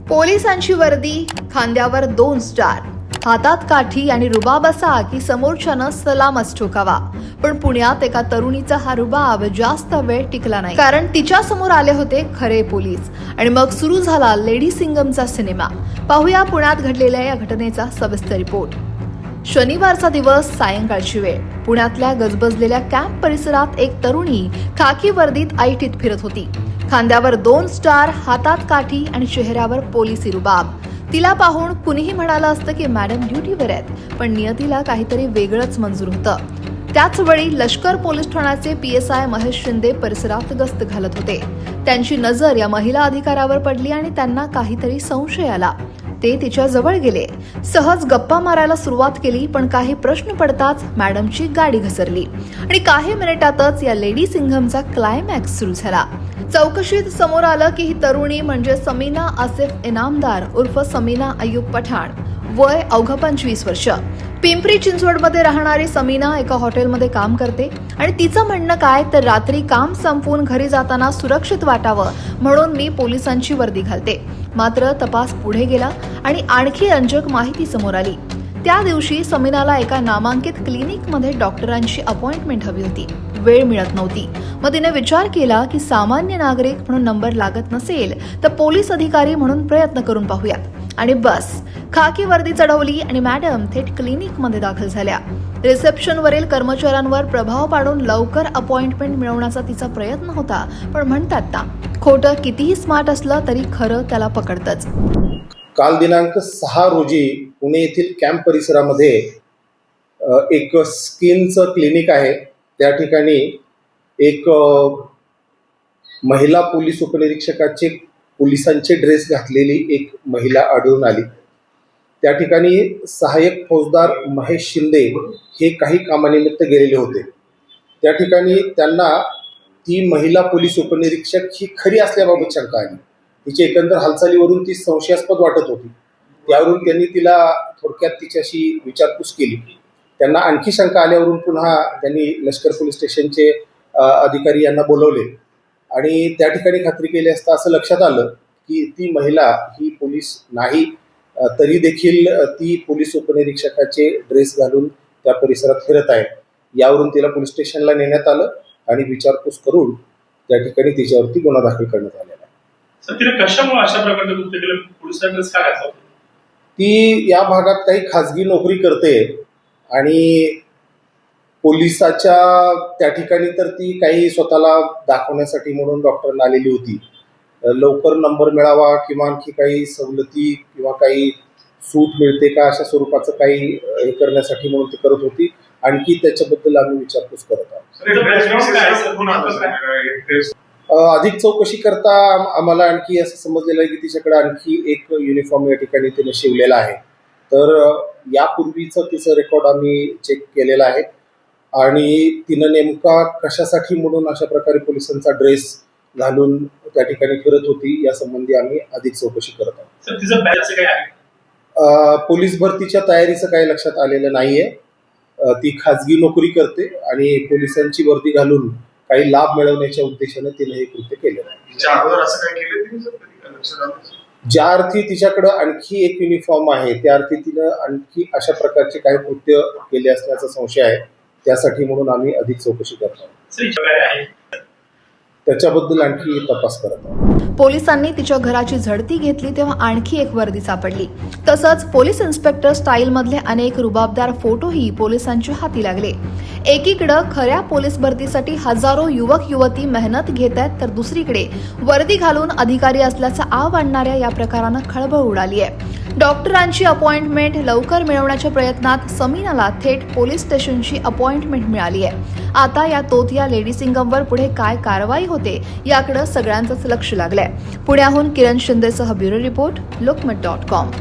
पोलिसांची वर्दी, खांद्यावर 2 स्टार, हातात काठी आणि रुबाब असा की समोरच्यानं सलामच ठोकावा. पण पुण्यात एका तरुणीचा हा रुबाब जास्त वेळ टिकला नाही, कारण तिच्या समोर आले होते खरे पोलीस आणि मग सुरू झाला लेडी सिंगमचा सिनेमा. पाहूया पुण्यात घडलेल्या या घटनेचा सविस्तर रिपोर्ट. शनिवारचा दिवस, सायंकाळची वेळ. पुण्यातल्या गजबजलेल्या कॅम्प परिसरात एक तरुणी खाकी वर्दीत ऐटीत फिरत होती. खांद्यावर 2 स्टार, हातात काठी आणि चेहऱ्यावर पोलिसी रुबाब. तिला पाहून कुणीही म्हणालं असतं की मॅडम ड्युटीवर आहेत, पण नियतीला काहीतरी वेगळंच मंजूर होतं. त्याच वेळी लष्कर पोलीस ठाण्याचे PSI महेश शिंदे परिसरात गस्त घालत होते. त्यांची नजर या महिला अधिकाऱ्यावर पडली आणि त्यांना काहीतरी संशय आला. ते तिच्या जवळ गेले, सहज गप्पा मारायला सुरुवात केली. पण काही प्रश्न पडताच मॅडमची गाडी घसरली आणि काही मिनिटातच या लेडी सिंघमचा क्लायमॅक्स सुरू झाला. चौकशीत समोर आलं की ही तरुणी म्हणजे समीना आसिफ इनामदार उर्फ समीना अय्यूब पठाण, वय अवघं 25 वर्ष. पिंपरी चिंचवडमध्ये राहणारी समीना एका हॉटेलमध्ये काम करते आणि तिचं म्हणणं काय तर रात्री काम संपवून घरी जाताना सुरक्षित वाटावं म्हणून मी पोलिसांची वर्दी घालते. मात्र तपास पुढे गेला आणि आणखी रंजक माहिती समोर आली. त्या दिवशी समीनाला एका नामांकित क्लिनिकमध्ये डॉक्टरांची अपॉइंटमेंट हवी होती. वेळ मिळत नव्हती. मग तिने विचार केला की सामान्य नागरिक म्हणून नंबर लागत नसेल तर पोलीस अधिकारी म्हणून प्रयत्न करून पाहूयात. आणि बस, खाकी वर्दी चढवली आणि मॅडम थेट क्लिनिकमध्ये दाखल झाल्या. रिसेप्शनवरील कर्मचाऱ्यांवर प्रभाव पाडून लवकर अपॉइंटमेंट मिळवण्याचा तिचा प्रयत्न होता. पण म्हणतात ना, खोटं कितीही स्मार्ट असलं तरी खरं त्याला पकडतंच. काल दिनांक 6 रोजी पुणे येथील कॅम्प परिसरामध्ये एक स्किनचं क्लिनिक आहे. त्या ठिकाणी एक महिला पोलीस उपनिरीक्षकाचे पोलिसांचे ड्रेस घातलेली एक महिला आढळून आली. त्या ठिकाणी सहाय्यक फौजदार महेश शिंदे हे काही कामानिमित्त गेलेले होते. त्या ठिकाणी त्यांना ती महिला पोलीस उपनिरीक्षक ही खरी असल्याबाबत शंका आली. तिच्या एकंदर हालचालीवरून ती संशयास्पद वाटत होती. त्यावरून त्यांनी तिला थोडक्यात तिच्याशी विचारपूस केली. त्यांना आणखी शंका आल्यावरून पुन्हा त्यांनी लष्कर पोलीस स्टेशनचे अधिकारी यांना बोलवले आणि त्या ठिकाणी खात्री केली असता असं लक्षात आलं की ती महिला ही पोलीस नाही, तरी देखील ती पोलीस उपनिरीक्षकाचे ड्रेस घालून त्या परिसरात फिरत आहे. यावरून तिला पोलीस स्टेशनला नेण्यात आलं आणि विचारपूस करून त्या ठिकाणी तिच्यावरती गुन्हा दाखल करण्यात आलेला आहे. कशामुळे अशा प्रकारचं कृत्य केलं? पोलिसांनी काय घातलं? ती या भागात काही खाजगी नोकरी करते आणि पोलिसाच्या त्या ठिकाणी तर ती काही स्वतःला दाखवण्यासाठी म्हणून डॉक्टरना आलेली होती. लवकर नंबर मिळावा किंवा आणखी काही सवलती किंवा काही सूट मिळते का अशा स्वरूपाचं काही हे करण्यासाठी म्हणून ती करत होती. आणखी त्याच्याबद्दल आम्ही विचारपूस करत आहोत. अधिक चौकशी करता आम्हाला आणखी असं समजलेलं आहे की तिच्याकडे आणखी एक युनिफॉर्म या ठिकाणी तिने शिवलेला आहे. तर यापूर्वीचं तिचं रेकॉर्ड आम्ही चेक केलेला आहे आणि तिनं नेमका कशासाठी म्हणून अशा प्रकारे पोलिसांचा ड्रेस घालून त्या ठिकाणी फिरत होती यासंबंधी आम्ही अधिक चौकशी करत आहोत. पोलीस भरतीच्या तयारीचं काही लक्षात आलेलं नाहीये. ती खाजगी नोकरी करते आणि पोलिसांची वर्दी घालून काही लाभ मिळवण्याच्या उद्देशाने तिने हे कृत्य केलेलं आहे. ज्या अर्थी तिच्याकडे आणखी एक युनिफॉर्म आहे त्या अर्थी तिनं आणखी अशा प्रकारचे काही कृत्य केले असण्याचा संशय आहे. त्यासाठी म्हणून आम्ही अधिक चौकशी करतो. त्याच्याबद्दल आणखी तपास करत आहोत. पोलिसांनी तिच्या घराची झडती घेतली तेव्हा आणखी एक वर्दी सापडली. तसंच पोलीस इन्स्पेक्टर स्टाईल मधले अनेक रुबाबदार फोटोही पोलिसांच्या हाती लागले. एकीकडं खऱ्या पोलीस भरतीसाठी हजारो युवक युवती मेहनत घेत आहेत, तर दुसरीकडे वर्दी घालून अधिकारी असल्याचा आव आणणाऱ्या या प्रकारानं खळबळ उडाली आहे. डॉक्टरांची अपॉइंटमेंट लवकर मिळवण्याच्या प्रयत्नात समीनाला थेट पोलीस स्टेशनची अपॉइंटमेंट मिळाली आहे. आता या तोतिया लेडी सिंगमवर पुढे काय कारवाई होते याकडे सगळ्यांचंच लक्ष लागलंय. पुण्याहून किरण शिंदेसह ब्युरो रिपोर्ट, लोकमत.com.